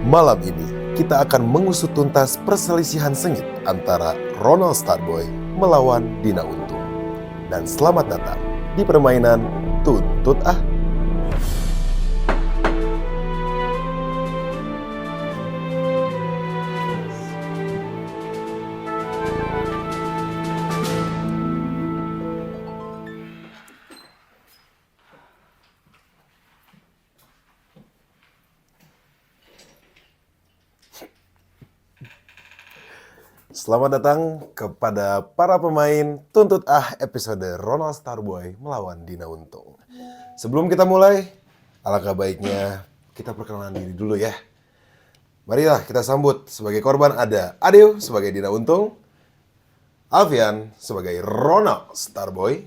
Malam ini kita akan mengusut tuntas perselisihan sengit antara Ronald Starboy melawan Dina Untung. Dan selamat datang di permainan Tuntut Ah. Selamat datang kepada para pemain Tuntut Ah episode Ronald Starboy melawan Dina Untung. Sebelum kita mulai, alangkah baiknya kita perkenalan diri dulu ya. Marilah kita sambut sebagai korban ada Adeo sebagai Dina Untung, Alfian sebagai Ronald Starboy,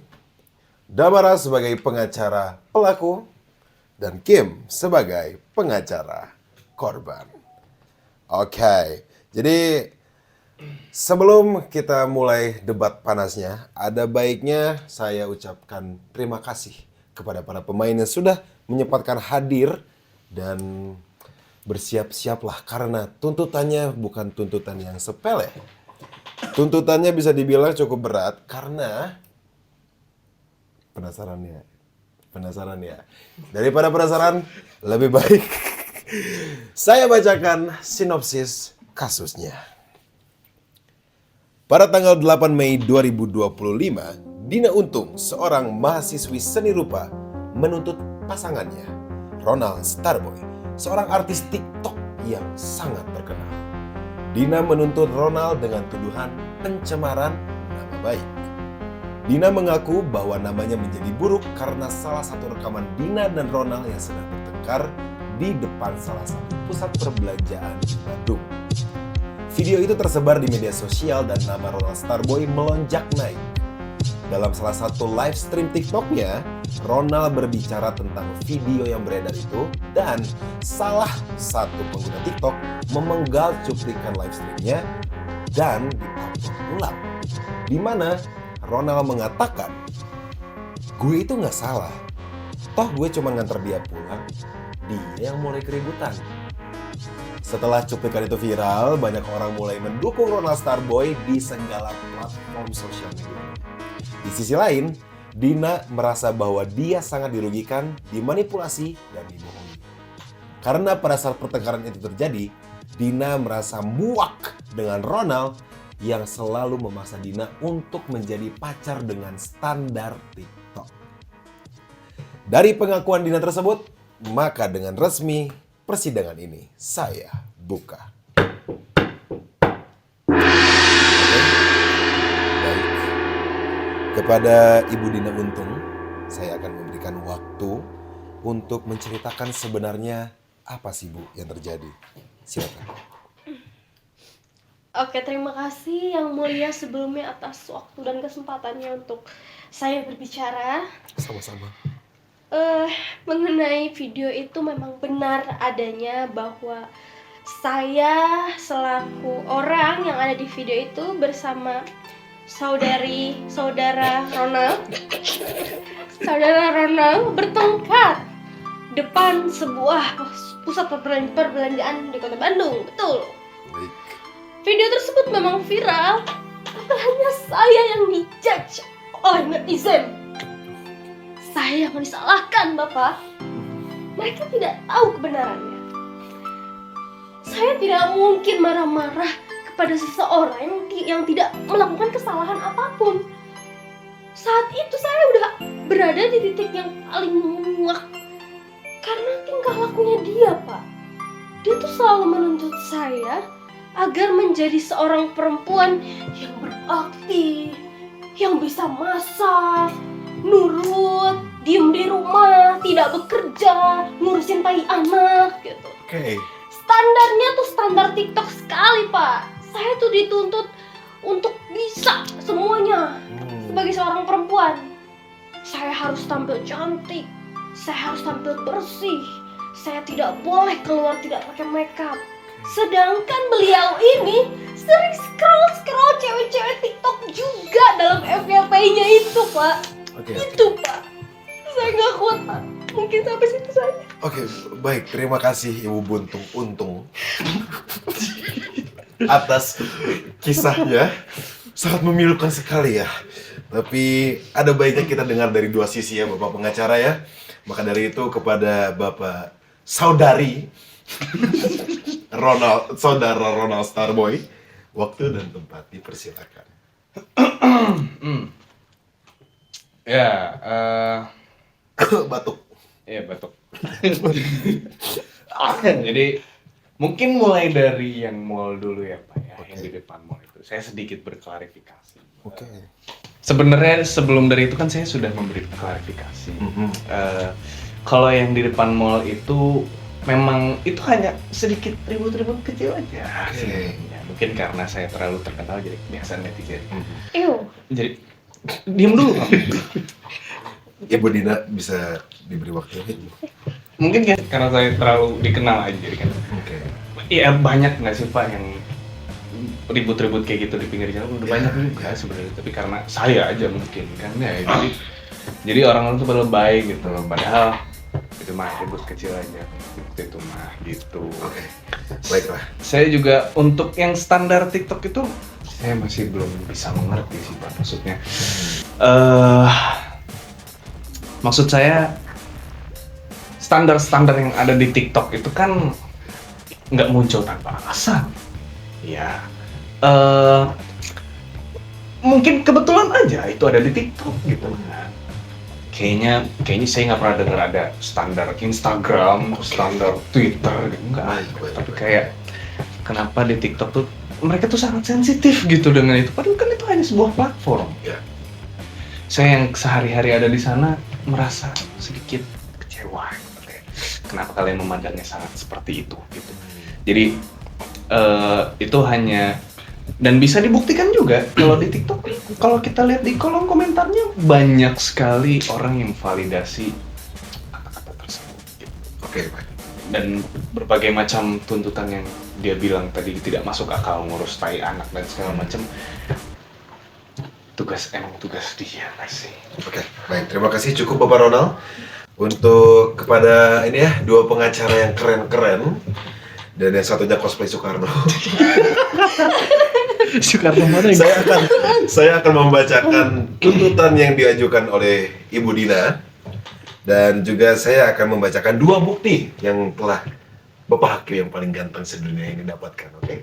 Damara sebagai pengacara pelaku, dan Kim sebagai pengacara korban. Oke, jadi sebelum kita mulai debat panasnya, ada baiknya saya ucapkan terima kasih kepada para pemain yang sudah menyempatkan hadir dan bersiap-siaplah karena tuntutannya bukan tuntutan yang sepele. Tuntutannya bisa dibilang cukup berat karena penasaran ya. Daripada penasaran, lebih baik saya bacakan sinopsis kasusnya. Pada tanggal 8 Mei 2025, Dina Untung, seorang mahasiswi seni rupa, menuntut pasangannya, Ronald Starboy, seorang artis TikTok yang sangat terkenal. Dina menuntut Ronald dengan tuduhan pencemaran nama baik. Dina mengaku bahwa namanya menjadi buruk karena salah satu rekaman Dina dan Ronald yang sedang bertengkar di depan salah satu pusat perbelanjaan di Bandung. Video itu tersebar di media sosial dan nama Ronald Starboy melonjak naik. Dalam salah satu live stream TikToknya, Ronald berbicara tentang video yang beredar itu dan salah satu pengguna TikTok memenggal cuplikan live streamnya dan diupload ulang. Di mana Ronald mengatakan, "Gue itu nggak salah. Toh gue cuma nganter dia pulang. Dia yang mulai keributan." Setelah cuplikan itu viral, banyak orang mulai mendukung Ronald Starboy di segala platform sosial media. Di sisi lain, Dina merasa bahwa dia sangat dirugikan, dimanipulasi, dan dibohongi. Karena pada saat pertengkaran itu terjadi, Dina merasa muak dengan Ronald yang selalu memaksa Dina untuk menjadi pacar dengan standar TikTok. Dari pengakuan Dina tersebut, maka dengan resmi persidangan ini saya buka. Baik. Kepada Ibu Dina Untung, saya akan memberikan waktu untuk menceritakan sebenarnya apa sih Bu yang terjadi. Silakan. Oke, terima kasih Yang Mulia sebelumnya atas waktu dan kesempatannya untuk saya berbicara. Sama-sama. Mengenai video itu memang benar adanya bahwa saya selaku orang yang ada di video itu bersama saudara Ronald bertengkar depan sebuah pusat perbelanjaan di Kota Bandung. Betul. Baik. Video tersebut memang viral, tapi hanya saya yang dijudge oleh netizen. Saya yang disalahkan, Bapak. Mereka tidak tahu kebenarannya. Saya tidak mungkin marah-marah kepada seseorang yang tidak melakukan kesalahan apapun. Saat itu saya udah berada di titik yang paling muak karena tingkah lakunya dia, Pak. Dia tuh selalu menuntut saya agar menjadi seorang perempuan yang beraktif, yang bisa masak, nurut, diem di rumah, tidak bekerja, ngurusin bayi anak gitu. Oke. Standarnya tuh standar TikTok sekali, Pak. Saya tuh dituntut untuk bisa semuanya sebagai seorang perempuan. Saya harus tampil cantik, saya harus tampil bersih, saya tidak boleh keluar tidak pakai makeup. Sedangkan beliau ini sering scroll cewek-cewek TikTok juga dalam FYP-nya itu, Pak. Oke. Itu, Pak. Saya nggak kuat, Pak. Mungkin sampai situ saja. Oke, baik. Terima kasih Ibu Buntung Untung atas kisahnya. Sangat memilukan sekali ya. Tapi ada baiknya kita dengar dari dua sisi ya Bapak pengacara ya. Maka dari itu kepada Bapak Saudari Saudara Ronald Starboy, waktu dan tempat dipersilakan. Ya, Batuk. ya batuk. Jadi mungkin mulai dari yang mall dulu ya Pak ya, yang di depan mall itu. Saya sedikit berklarifikasi. Oke. Sebenarnya sebelum dari itu kan saya sudah memberi klarifikasi. Kalau yang di depan mall itu memang itu hanya sedikit ribut-ribut kecil aja. Oke. Ya, mungkin karena saya terlalu terkenal jadi biasa netizen. Ew. Jadi diam dulu kamu. Ibu Dina bisa diberi waktu ini. Mungkin ya karena saya terlalu dikenal aja jadi kan. Oke. Iya banyak nggak sih Pak yang ribut-ribut kayak gitu di pinggir jalan udah banyak juga sebenarnya tapi karena saya aja mungkin kan ya jadi orang-orang tuh pada lebay gitu padahal itu mah ribut kecil aja itu mah gitu. Oke. Baiklah. Saya juga untuk yang standar TikTok itu saya masih belum bisa mengerti sih Pak maksudnya. Maksud saya standar-standar yang ada di TikTok itu kan nggak muncul tanpa alasan. Ya, mungkin kebetulan aja itu ada di TikTok gitu kan. Kayaknya saya nggak pernah dengar ada standar Instagram, standar Twitter gitu nggak. Tapi kayak kenapa di TikTok tuh mereka tuh sangat sensitif gitu dengan itu. Padahal kan itu hanya sebuah platform. Ya. Saya yang sehari-hari ada di sana merasa sedikit kecewa. Kenapa kalian memandangnya sangat seperti itu? Gitu. Jadi itu hanya dan bisa dibuktikan juga kalau di TikTok. Kalau kita lihat di kolom komentarnya banyak sekali orang yang validasi kata-kata tersebut. Gitu. Oke, baik. Dan berbagai macam tuntutan yang dia bilang tadi tidak masuk akal ngurus tai anak dan segala macam. Tugas dia nggak sih? Oke, baik. Terima kasih cukup Bapak Ronald untuk kepada ini ya dua pengacara yang keren-keren dan yang satunya cosplay Soekarno. Soekarno mana yang Saya akan membacakan tuntutan yang diajukan oleh Ibu Dina dan juga saya akan membacakan dua bukti yang telah Bapak Hakim yang paling ganteng sedunia ini dapatkan. Oke.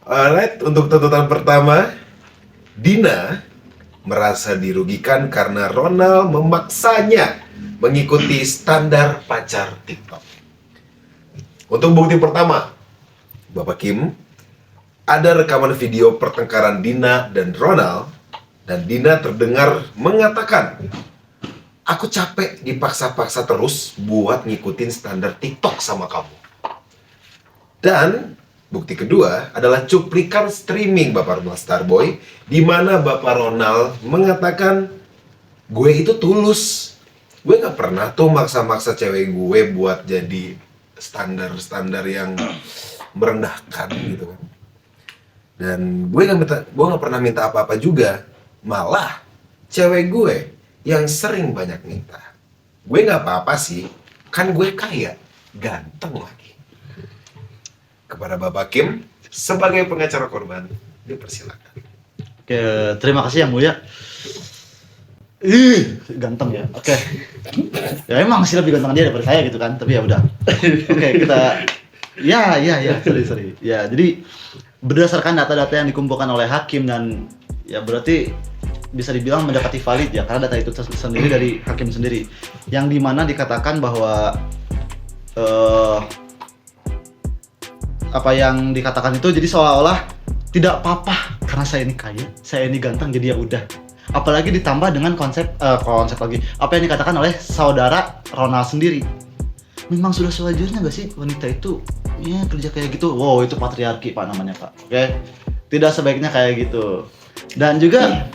Alright, untuk tuntutan pertama, Dina merasa dirugikan karena Ronald memaksanya mengikuti standar pacar TikTok. Untuk bukti pertama, Bapak Kim, ada rekaman video pertengkaran Dina dan Ronald, dan Dina terdengar mengatakan, "Aku capek dipaksa-paksa terus buat ngikutin standar TikTok sama kamu." Dan bukti kedua adalah cuplikan streaming Bapak Ronald Starboy, di mana Bapak Ronald mengatakan, "Gue itu tulus. Gue gak pernah tuh maksa-maksa cewek gue buat jadi standar-standar yang merendahkan gitu kan. Dan gue gak pernah minta apa-apa juga. Malah cewek gue yang sering banyak minta. Gue gak apa-apa sih, kan gue kaya, ganteng lagi." Kepada Bapak Kim, sebagai pengacara korban, dipersilakan. Oke, terima kasih yang mulia. Ganteng ya. Oke. Ya emang sih lebih ganteng dia daripada saya gitu kan, tapi ya udah. Oke, kita ya, sorry. Ya, jadi berdasarkan data-data yang dikumpulkan oleh hakim dan ya berarti bisa dibilang mendekati valid ya, karena data itu sendiri dari hakim sendiri. Yang dimana dikatakan bahwa apa yang dikatakan itu jadi seolah-olah tidak apa-apa karena saya ini kaya, saya ini ganteng jadi ya udah. Apalagi ditambah dengan konsep lagi apa yang dikatakan oleh saudara Ronald sendiri. Memang sudah sewajarnya gak sih wanita itu ya kerja kayak gitu? Wow, itu patriarki Pak namanya Pak. Oke. Tidak sebaiknya kayak gitu. Dan juga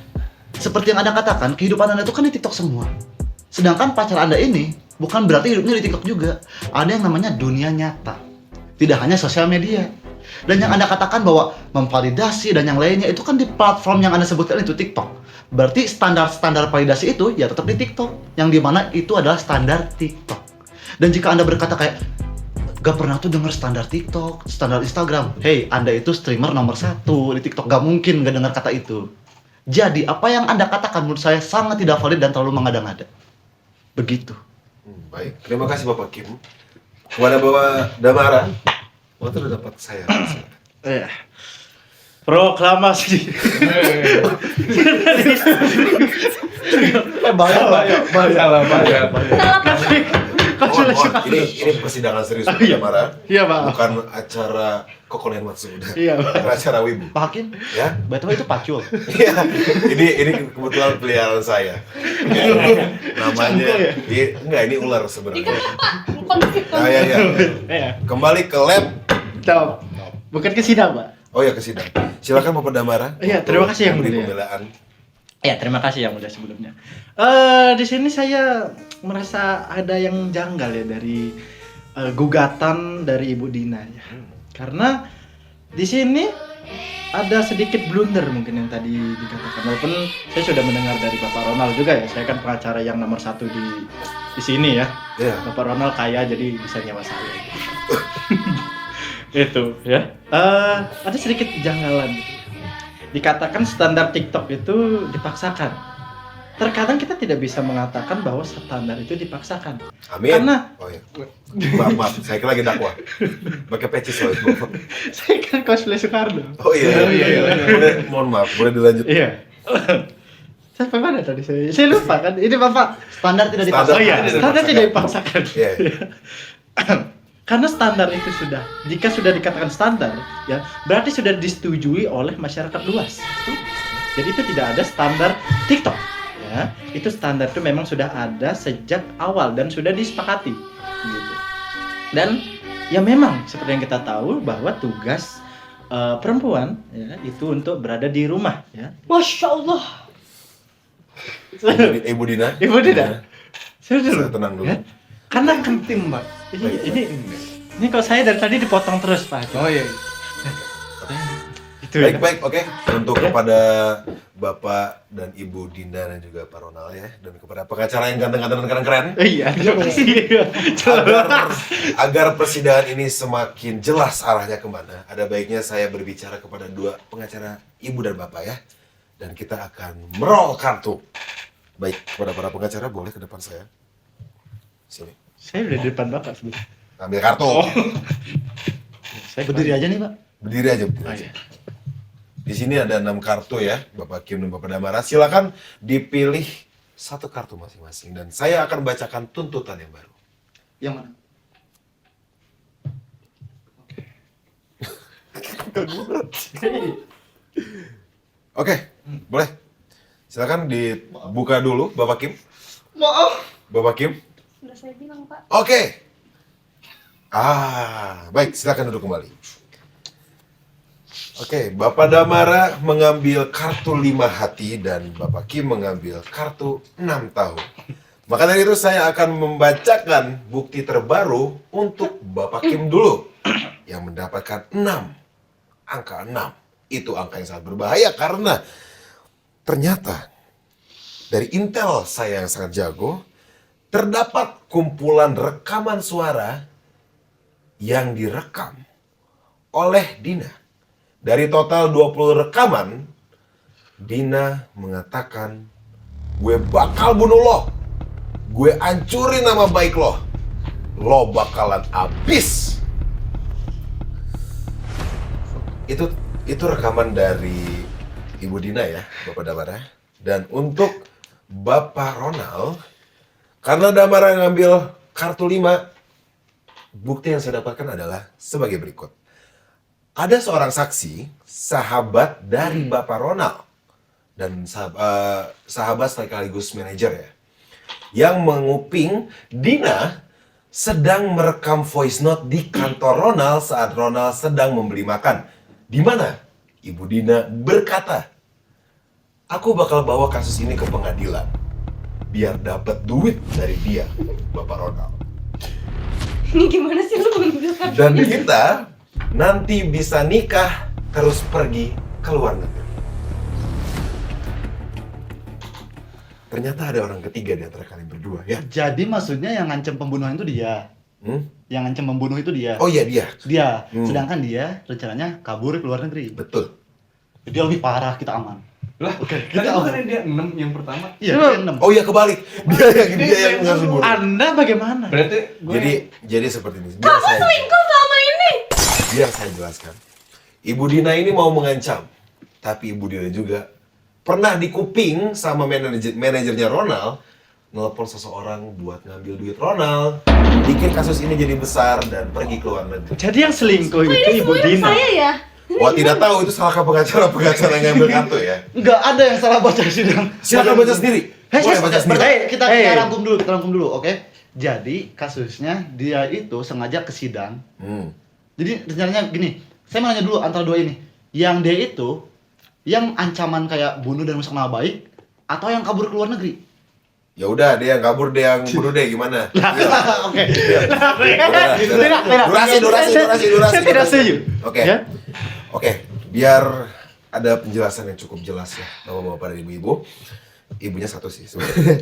seperti yang Anda katakan, kehidupan Anda itu kan di TikTok semua. Sedangkan pacar Anda ini bukan berarti hidupnya di TikTok juga. Ada yang namanya dunia nyata. Tidak hanya sosial media. Dan yang Anda katakan bahwa memvalidasi dan yang lainnya itu kan di platform yang Anda sebutkan itu TikTok. Berarti standar-standar validasi itu ya tetap di TikTok, yang dimana itu adalah standar TikTok. Dan jika Anda berkata kayak gak pernah tuh denger standar TikTok, standar Instagram, hey, Anda itu streamer nomor 1 di TikTok, gak mungkin gak dengar kata itu. Jadi apa yang Anda katakan menurut saya sangat tidak valid dan terlalu mengada-ngada. Begitu. Baik, terima kasih Bapak Kim. Kepada Bapak Damara, waktu udah dapat saya. Iya. Proklamasi. Bahaya. Salah Pak. Mohon, ini persidangan serius Bapak Damara. Iya, Pak. Bukan acara Kokolen Matsuda. Iya, Pak. Bukan acara Wibu. Pak Hakim, Ya, betul itu pacul. iya. Ini kebetulan peliharaan saya. Namanya, enggak ini ular Ikan sebenarnya. Pak, kondusif. Ya. Iya. Kembali ke lab. Stop. Bukan ke sidang, Pak. Oh ya, ke sidang. Silakan Bapak Damara. Iya, terima kasih Yang Memberi Mulia. pembelaan. Ya, terima kasih Yang Mulia sebelumnya. Di sini saya merasa ada yang janggal ya dari gugatan dari Ibu Dina ya. Karena di sini ada sedikit blunder mungkin yang tadi dikatakan. Walaupun saya sudah mendengar dari Bapak Ronald juga ya. Saya kan pengacara yang nomor 1 di sini ya. Ya. Bapak Ronald kaya jadi bisa nyewa saya. Itu ya. Ada sedikit kejanggalan gitu. Dikatakan standar TikTok itu dipaksakan. Terkadang kita tidak bisa mengatakan bahwa standar itu dipaksakan. Amin. Karena Oh ya. Maaf, saya kira lagi dakwah. Pakai peci soalnya. saya kan cosplay Soekarno. Oh iya. Mohon maaf, boleh dilanjut. Iya. Sampai mana tadi saya? Saya lupa kan. Ini Bapak. Standar tidak Standar. dipaksakan. Oh iya, tidak standar tidak dipaksakan. dipaksakan. Iya. Karena standar itu jika sudah dikatakan standar, ya berarti sudah disetujui oleh masyarakat luas. Jadi itu tidak ada standar TikTok. Ya, itu standar itu memang sudah ada sejak awal dan sudah disepakati. Gitu. Dan ya memang seperti yang kita tahu bahwa tugas perempuan ya, itu untuk berada di rumah. Ya. Masya Allah. Ibu Dina. Ibu Dina. Saya tenang dulu. Ya? Karena penting, Mbak. Ini kalau saya dari tadi dipotong terus, Pak. Oh iya. Itu ya. Baik, oke. Untuk kepada Bapak dan Ibu Dina dan juga Pak Ronald ya, dan kepada pengacara yang ganteng-ganteng dan keren-keren, Iya, terima kasih. agar persidangan ini semakin jelas arahnya kemana, ada baiknya saya berbicara kepada dua pengacara Ibu dan Bapak ya, dan kita akan merol kartu. Baik, kepada para pengacara boleh ke depan saya. Sini, Saya udah di depan Bapak sebelum. ambil kartu. Saya Berdiri aja nih, Pak. Berdiri aja, berdiri Oh, aja. iya. Di sini ada 6 kartu ya, Bapak Kim dan Bapak Damara. Silakan dipilih satu kartu masing-masing dan saya akan bacakan tuntutan yang baru. Yang mana? Oke, boleh. Silakan dibuka dulu, Bapak Kim. Maaf. Bapak Kim. Sudah saya bilang Pak. Oke. Baik, silakan duduk kembali. Oke, Bapak Damara mengambil kartu 5 hati dan Bapak Kim mengambil kartu 6 tahun. Maka dari itu saya akan membacakan bukti terbaru untuk Bapak Kim dulu yang mendapatkan 6. Angka 6. Itu angka yang sangat berbahaya karena ternyata dari intel saya yang sangat jago terdapat kumpulan rekaman suara yang direkam oleh Dina. Dari total 20 rekaman, Dina mengatakan, gue bakal bunuh lo. Gue hancurin nama baik lo. Lo bakalan habis. Itu rekaman dari Ibu Dina ya, Bapak Damara. Dan untuk Bapak Ronald, karena Damara ngambil kartu 5, bukti yang saya dapatkan adalah sebagai berikut. Ada seorang saksi, sahabat dari Bapak Ronald, dan sahabat sekaligus manajer ya, yang menguping Dina sedang merekam voice note di kantor Ronald saat Ronald sedang membeli makan. Di mana Ibu Dina berkata, aku bakal bawa kasus ini ke pengadilan, biar dapat duit dari dia, Bapak Ronald. Ini gimana sih lu mengambil kartu? Dan kita nanti bisa nikah terus pergi ke luar negeri. Ternyata ada orang ketiga di antara kalian berdua ya. Jadi maksudnya yang ngancam pembunuhan itu dia. Yang ngancam membunuh itu dia. Oh iya dia. Dia. Sedangkan dia rencananya kabur ke luar negeri. Betul. Jadi lebih parah, kita aman. Lah, Oke, kita kita bukan dia 6 yang pertama. Iya, dia 6. Oh iya kebalik. Dia yang ngasih bunuh. Anda bagaimana? Berarti gue Jadi seperti ini. Kamu selingkuh selama ini. Biar saya jelaskan. Ibu Dina ini mau mengancam, tapi Ibu Dina juga pernah dikuping sama manajernya Ronald, nelpon seseorang buat ngambil duit Ronald, bikin kasus ini jadi besar dan pergi ke luar negeri. Jadi yang selingkuh itu Ini Ibu semuanya Dina. saya ya. Wah tidak tahu itu salah pengacara yang ngambil kartu ya. Enggak ada yang salah baca sidang. Silakan baca sendiri. Boleh baca sendiri. Kita rangkum dulu, oke? Jadi kasusnya dia itu sengaja ke sidang. Jadi rencananya gini, saya mau nanya dulu antara dua ini. Yang dia itu yang ancaman kayak bunuh dan rusak nama baik atau yang kabur ke luar negeri? Ya udah, dia yang kabur, dia yang bunuh deh gimana? Oke. Durasi. Saya tidak setuju. Oke. Ya? Oke, biar ada penjelasan yang cukup jelas ya, bapak-bapak dan ibu-ibu. Ibunya satu sih sebenarnya.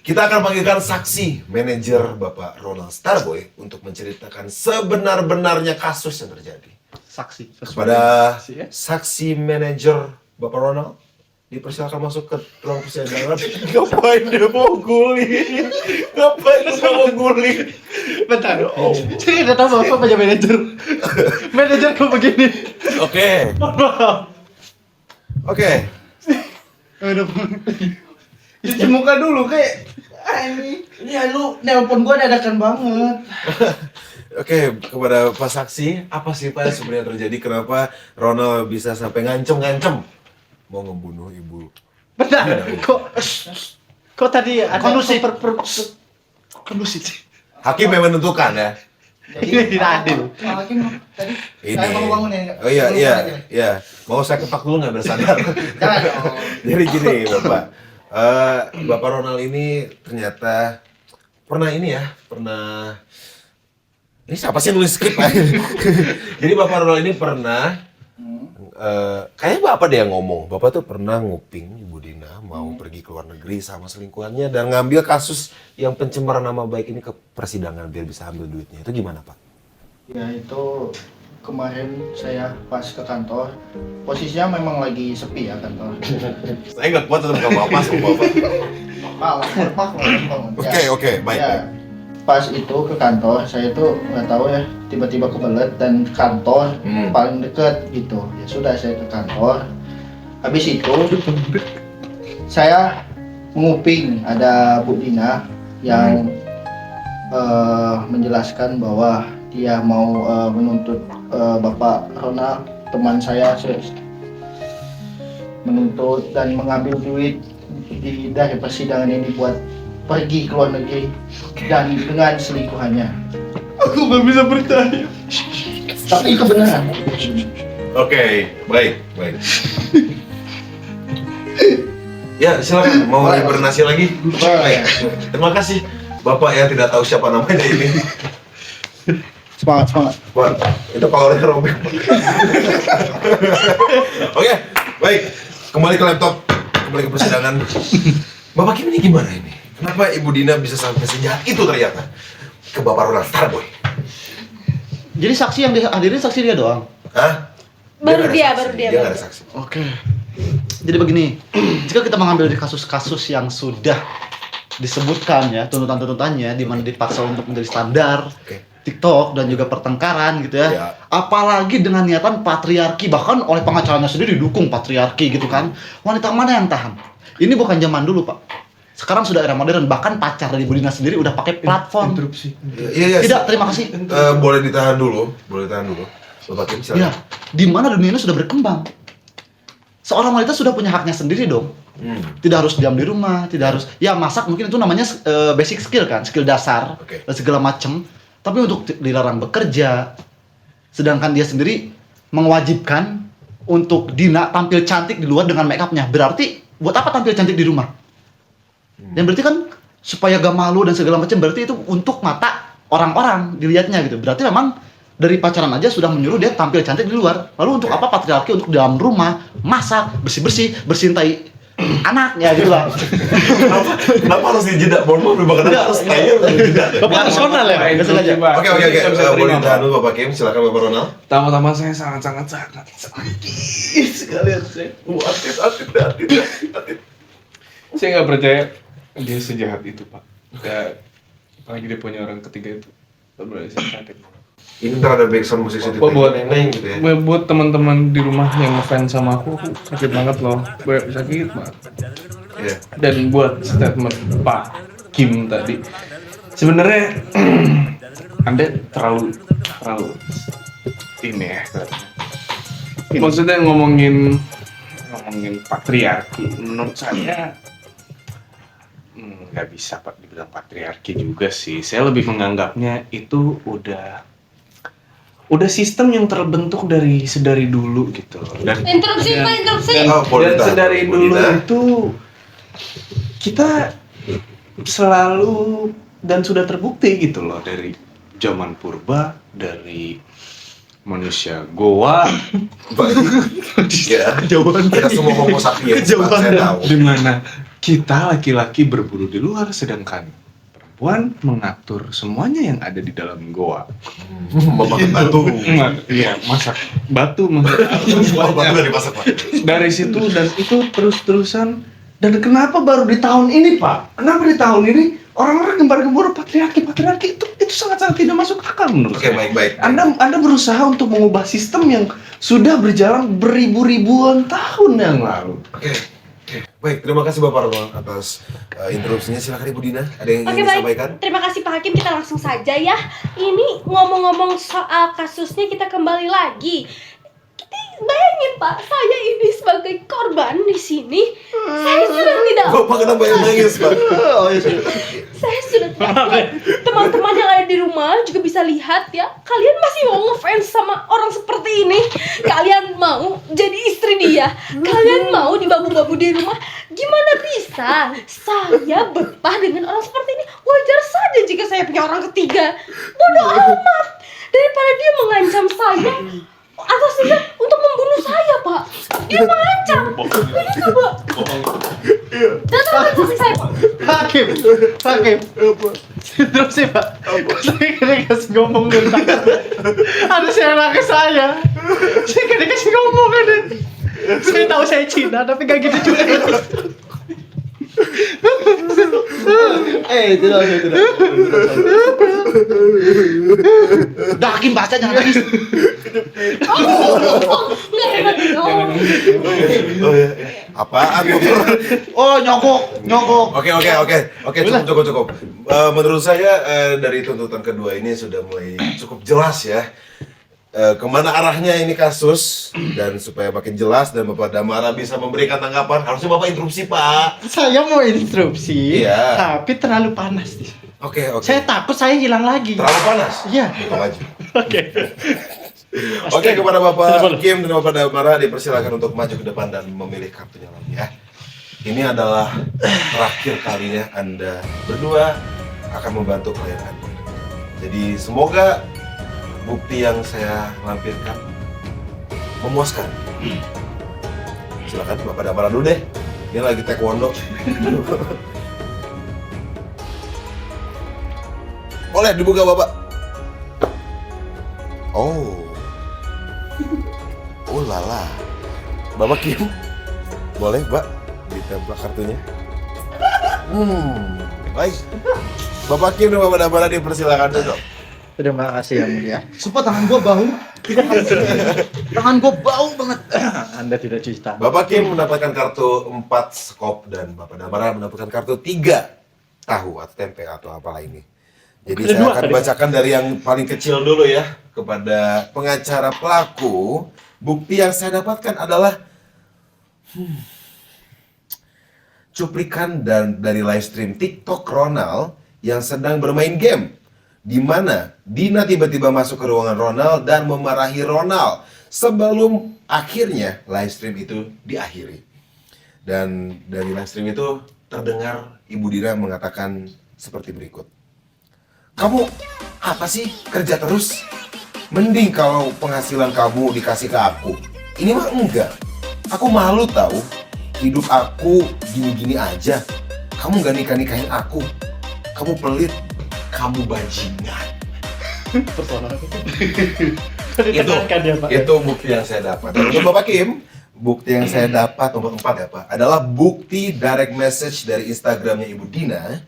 Kita akan panggilkan saksi manajer Bapak Ronald Starboy untuk menceritakan sebenar-benarnya kasus yang terjadi. Saksi. Kepada Saksi, ya. saksi manajer Bapak Ronald, dipersilakan masuk ke ruang persidangan. Ngapain dia mau guling? Ngapain dia mau guling? Bentar. Saya tidak tahu Bapak punya manajer. Manajer kok begini. Oke. Oke. Cuci muka dulu kayak ini lu nelpon gua dadakan banget. Oke, kepada Pak Saksi, apa sih Pak yang sebenarnya terjadi? Kenapa Ronald bisa sampai ngancem mau ngebunuh ibu? Bentar. Kok tadi ada Kondusif. kondusif. Hakim yang menentukan ya. Ini tidak adil. Ini. Oh iya. Mau saya kepak dulu nggak bersadar? Jadi gini Bapak, Bapak Ronald ini ternyata pernah ini siapa sih yang nulis skrip? Jadi Bapak Ronald ini pernah, kayaknya Bapak deh yang ngomong, Bapak tuh pernah nguping Ibu Dina mau pergi ke luar negeri sama selingkuhannya dan ngambil kasus yang pencemaran nama baik ini ke persidangan biar bisa ambil duitnya. Itu gimana Pak? Ya itu kemarin saya pas ke kantor, posisinya memang lagi sepi ya kantor. Saya nggak kuat tetap nggak apa-apa sama Bapak. Pak. Oke, baik. Ya, pas itu ke kantor, saya tuh nggak tahu ya, tiba-tiba kebelet dan kantor paling deket gitu. Ya sudah saya ke kantor. Habis itu saya menguping ada Bu Dina yang menjelaskan bahwa dia mau menuntut Bapak Ronald, teman saya, menuntut dan mengambil duit dari persidangan ini buat pergi ke luar negeri dan dengan selingkuhannya. Aku nggak bisa percaya. Tapi itu beneran. Oke, baik. Ya, silakan. Mau bernasi lagi? Baik. Terima kasih Bapak yang tidak tahu siapa namanya ini. Semangat. Wah, itu kalorinya robek. Oke, baik. Kembali ke laptop, kembali ke persidangan. Bapak Kim ini gimana ini? Kenapa Ibu Dina bisa sampai sejahat itu ternyata ke Bapak Ronald Starboy? Jadi saksi yang dihadirin saksi dia doang. Hah? Baru dia. Dia nggak ada saksi. Oke. Jadi begini, jika kita mengambil di kasus-kasus yang sudah disebutkan ya tuntutan-tuntutannya di mana dipaksa untuk menjadi standar TikTok dan juga pertengkaran gitu ya. Ya. Apalagi dengan niatan patriarki, bahkan oleh pengacaranya sendiri didukung patriarki gitu kan. Wanita mana yang tahan? Ini bukan zaman dulu, Pak. Sekarang sudah era modern, bahkan pacar dari Bu Dina sendiri udah pakai platform. Interupsi. Iya. Tidak, terima kasih. Boleh ditahan dulu. Bapak Kim, silakan. Ya, di mana dunia ini sudah berkembang. Seorang wanita sudah punya haknya sendiri dong. Tidak harus diam di rumah, tidak harus ya masak, mungkin itu namanya basic skill kan, skill dasar dan segala macam. Tapi untuk dilarang bekerja, sedangkan dia sendiri mewajibkan untuk Dina tampil cantik di luar dengan make upnya. Berarti buat apa tampil cantik di rumah? Dan berarti kan supaya gak malu dan segala macam, berarti itu untuk mata orang-orang dilihatnya gitu. Berarti memang dari pacaran aja sudah menyuruh dia tampil cantik di luar. Lalu untuk apa patriarki untuk dalam rumah masak, bersih-bersih, bersihin tai anak ya gitu lah. Kenapa harus dijeda? Mohon maaf, kenapa harus tanya dijeda? Bapak personal ya, Nah, itu biasa aja. coba. Oke. Bisa Boleh terima, Pak. ditahan dulu Bapak Kim, silakan Bapak Ronald. Pertama-tama saya sangat sakit sekali hati saya. Atit. Saya nggak percaya dia sejahat itu, Pak. Apalagi dia punya orang ketiga itu. Benar-benar saya sakit. Ini ntar ada backsound musik sedikit. Kok buat neng gitu ya. buat teman-teman di rumah yang ngefans sama aku sakit banget loh. Sakit banget. Iya. Dan buat statement Pak Kim tadi, sebenarnya Anda terlalu ini ya. Maksudnya ngomongin patriarki, menurut saya nggak bisa Pak dibilang patriarki juga sih. Saya lebih menganggapnya itu udah sistem yang terbentuk sedari dulu gitu loh. Dan Interupsi, Pak, interupsi. dan sedari dulu itu kita selalu dan sudah terbukti gitu loh, dari zaman purba, dari manusia Goa, Ya, kita semua homo sapiens, Pak, saya tahu. di mana kita laki-laki berburu di luar, sedangkan perempuan mengatur semuanya yang ada di dalam goa. Memakan batu. Iya, masak batu, masak Batu dari masak, Pak. dari situ, dan itu terus-terusan. Dan kenapa baru di tahun ini, Pak? Kenapa di tahun ini orang-orang gembar-gembor patriarki itu sangat-sangat tidak masuk akal menurut Oke, saya. baik. Anda berusaha untuk mengubah sistem yang sudah berjalan beribu-ribuan tahun yang lalu. Oke. Baik, terima kasih Bapak Ronald atas interupsinya. Silakan Ibu Dina, ada yang Oke, ingin baik. disampaikan? Terima kasih Pak Hakim, kita langsung saja ya. Ini ngomong-ngomong soal kasusnya, kita kembali lagi. Bayangin Pak, saya ini sebagai korban di sini, saya sudah tidak, Bapak kenapa yang nangis, Pak? Oh iya. saya sudah tidak kuat. Teman-teman yang ada di rumah juga bisa lihat ya, kalian masih mau ngefans sama orang seperti ini. Kalian mau jadi istri dia, kalian mau dibabu-babu di rumah. Gimana bisa saya betah dengan orang seperti ini? Wajar saja jika saya punya orang ketiga. Bodoh amat. Daripada dia mengancam saya atas dia untuk membunuh saya, Pak. Dia mengancam. Ini coba. Datang saksi saya, Pak. Hakim. Terus sih Pak, saya kena kasih ngomong tentang ada anak ke saya kena kasih ngomong ada. Saya tahu saya Cina, tapi gak gitu juga. Tidak. Udah Hakim baca, jangan nangis. Nggak hebat dong. Oh iya. Apaan, Bapak? Oh, nyogok. Oke, cukup. Menurut saya dari tuntutan kedua ini sudah mulai cukup jelas ya. Kemana arahnya ini kasus, dan supaya makin jelas dan Bapak Damara bisa memberikan tanggapan, harusnya Bapak interupsi, Pak. Saya mau instruksi, Iya. tapi terlalu panas nih. Oke. Saya takut saya hilang lagi. Terlalu panas. Iya. Maju. Oke. Oke, kepada Bapak Kim dan Bapak Damara dipersilakan untuk maju ke depan dan memilih kartunya lagi ya. Ini adalah terakhir kalinya Anda berdua akan membantu klien Anda. Jadi semoga bukti yang saya lampirkan memuaskan. Silakan Bapak Damara dulu deh. Dia lagi taekwondo. Boleh dibuka Bapak. Oh lala. Bapak Kim, boleh Mbak ditempel kartunya? Baik. Bapak Kim dan Bapak Damara dipersilakan duduk. Terima kasih yang mulia. Sumpah tangan gua bau. Tangan gua bau banget. Anda tidak cuci tangan. Bapak Kim mendapatkan kartu 4 skop dan Bapak Damara mendapatkan kartu 3 tahu atau tempe atau apalah ini. Jadi Ada saya dua akan tadi, bacakan dari yang paling kecil dulu ya kepada pengacara pelaku. Bukti yang saya dapatkan adalah cuplikan dari live stream TikTok Ronald yang sedang bermain game, di mana Dina tiba-tiba masuk ke ruangan Ronald dan memarahi Ronald sebelum akhirnya live stream itu diakhiri. Dan dari live stream itu terdengar Ibu Dina mengatakan seperti berikut. Kamu apa sih kerja terus? Mending kalau penghasilan kamu dikasih ke aku. Ini mah enggak. Aku malu tahu. Hidup aku gini-gini aja. Kamu gak nikah-nikahin aku. Kamu pelit. Kamu bajingan. Personal. Itu bukti yang saya dapat. Dan untuk Bapak Kim, bukti yang saya dapat nomor 4 ya Pak, adalah bukti direct message dari Instagramnya Ibu Dina,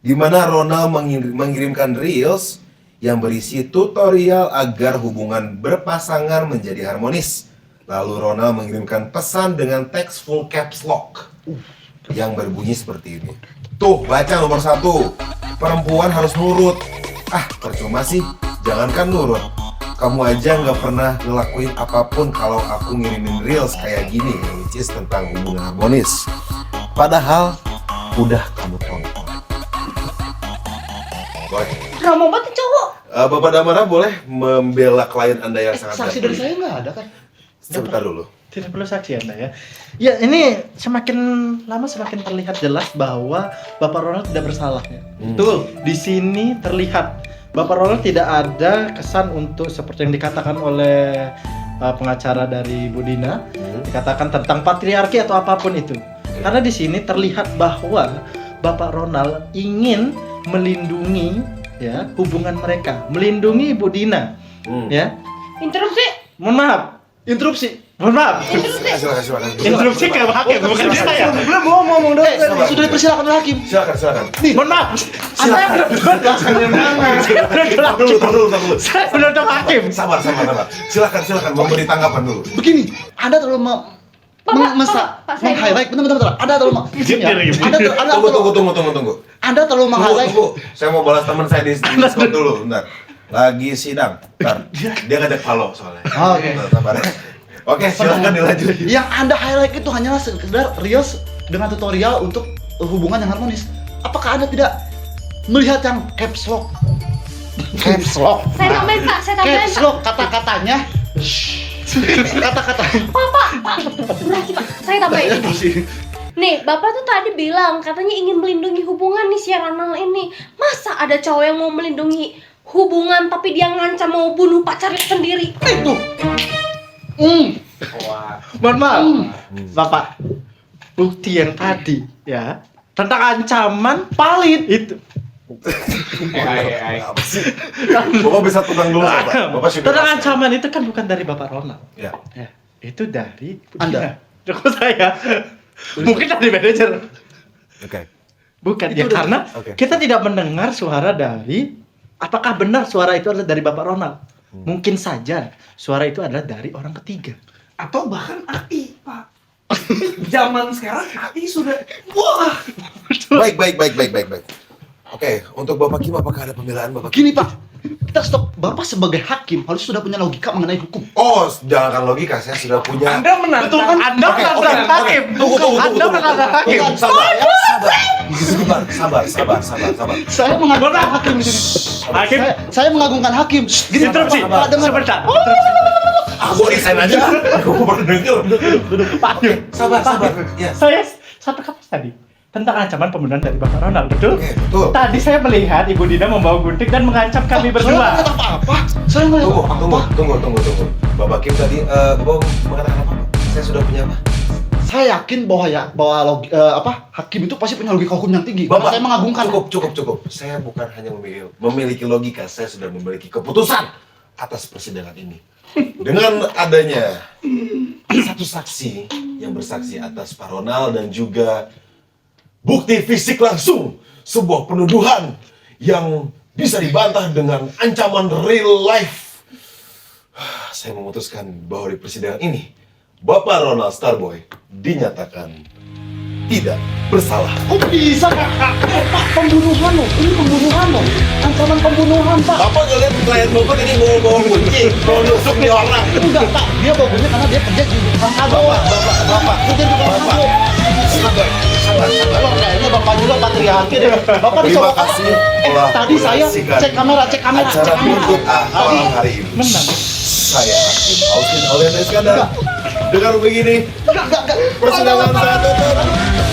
di mana Ronald mengirimkan reels yang berisi tutorial agar hubungan berpasangan menjadi harmonis. Lalu Ronald mengirimkan pesan dengan teks full caps lock yang berbunyi seperti ini. Tuh, baca nomor 1. Perempuan harus nurut. Ah, percuma sih. Jangankan nurut. Kamu aja nggak pernah ngelakuin apapun kalau aku ngirimin reels kayak gini, which is tentang hubungan harmonis. Padahal udah kamu tonton. Boleh. Drama banget tuh cowok. Bapak Damara boleh membela klien Anda yang sangat Saksi dari ganteng? saya nggak ada kan? Sebentar dulu. Tidak perlu saksi Anda ya. Ya ini semakin lama semakin terlihat jelas bahwa Bapak Ronald tidak bersalah ya. Betul. Di sini terlihat Bapak Ronald tidak ada kesan untuk seperti yang dikatakan oleh pengacara dari Bu Dina, dikatakan tentang patriarki atau apapun itu. Karena di sini terlihat bahwa Bapak Ronald ingin melindungi ya hubungan mereka, melindungi Ibu Dina. Ya. Interupsi. Mohon maaf. Interupsi. Mohon maaf. Silakan. Interupsi ke hakim, bukan dia saya. Belum mau ngomong dong. sabar. Sudah dipersilakan oleh hakim. Silakan. Mohon maaf. Silakan. Tar dulu. Saya penuntut hakim. Sabar. Silakan memberi tanggapan dulu. Begini, Anda terlalu Pak, saya- meng-highlight. Bentar. Anda terlalu Tunggu. Anda terlalu meng-highlight. Tunggu. Saya mau balas teman saya di Discord dulu, bentar. Lagi sidang. Bentar. Dia ngajak follow soalnya. Oke. Bentar, sabar. Oke, silakan dilanjut. Yang Anda highlight itu hanyalah sekedar reels dengan tutorial untuk hubungan yang harmonis. Apakah Anda tidak melihat yang caps lock? Caps lock. Saya tambahin Pak, saya tambahin Caps Pak. lock kata-katanya. Kata-kata. Berarti Pak, saya tambahin. Nih, Bapak tuh tadi bilang katanya ingin melindungi hubungan nih si Ronald ini. Masa ada cowok yang mau melindungi hubungan tapi dia ngancam mau bunuh pacarnya sendiri? Itu. Mohon maaf, Bapak. Bukti yang tadi ya tentang ancaman valid itu. Apa sih? Bapak bisa tenang dulu, Pak. Bapak sudah Tentang rasa. ancaman itu kan bukan dari Bapak Ronald. Ya. Ya, itu dari Anda. Cukup saya. Mungkin dari manajer. Oke. Bukan Itu ya udah- karena Oke. kita tidak mendengar suara dari apakah benar suara itu adalah dari Bapak Ronald. Mungkin saja suara itu adalah dari orang ketiga. Atau bahkan AI, Pak. Zaman sekarang AI sudah wah. Baik. Oke, untuk Bapak Kim apakah ada pembelaan Bapak Kim? Gini Pak, kita stop. Bapak sebagai hakim harus sudah punya logika mengenai hukum. Oh, jangankan logika, saya sudah punya. Anda menantang. Anda Oke, menantang hakim. Tunggu. Anda menantang hakim. Sabar. Saya mengagungkan hakim di sini. Hakim. Saya mengagungkan hakim. Gini Interupsi. Pak, dengar. Sebentar. Gua resign aja. Gua baru denger. Pak Hakim. Sabar. Ya. Saya satu kasus tadi tentang ancaman pembunuhan dari Bapak Ronald, betul? Oke, betul. Tadi saya melihat Ibu Dina membawa gunting dan mengancam kami Saya berdua. nggak kata apa-apa. Saya nggak kata apa-apa. Tunggu. Bapak Kim tadi, Bapak mengatakan apa? Saya sudah punya apa? Saya yakin bahwa hakim itu pasti punya logika hukum yang tinggi. Karena saya mengagungkan. Cukup. Saya bukan hanya memiliki logika, saya sudah memiliki keputusan atas persidangan ini. Dengan adanya satu saksi yang bersaksi atas Pak Ronald dan juga bukti fisik langsung sebuah penuduhan yang bisa dibantah dengan ancaman real life, saya memutuskan bahwa di persidangan ini Bapak Ronald Starboy dinyatakan tidak bersalah. Kok bisa Pak? Pak, pembunuhan loh. Ini pembunuhan loh. Ancaman pembunuhan Pak. Bapak ngeliat klien Bapak ini bawa kunci, mau nusuk nih orang. Enggak Pak, dia bagusnya karena dia kerja di tukang kado. Bapak. Kerja di tukang kado. Sabar. Wah, kayaknya Bapak juga patriarki deh. Bapak Terima dicoba. kasih telah Tadi saya menyaksikan cek kamera. acara tuntut malam hari ini. Menang. Saya Hakim Alvin Oliana Iskandar. Dengan begini, Enggak. persidangan saya tutup.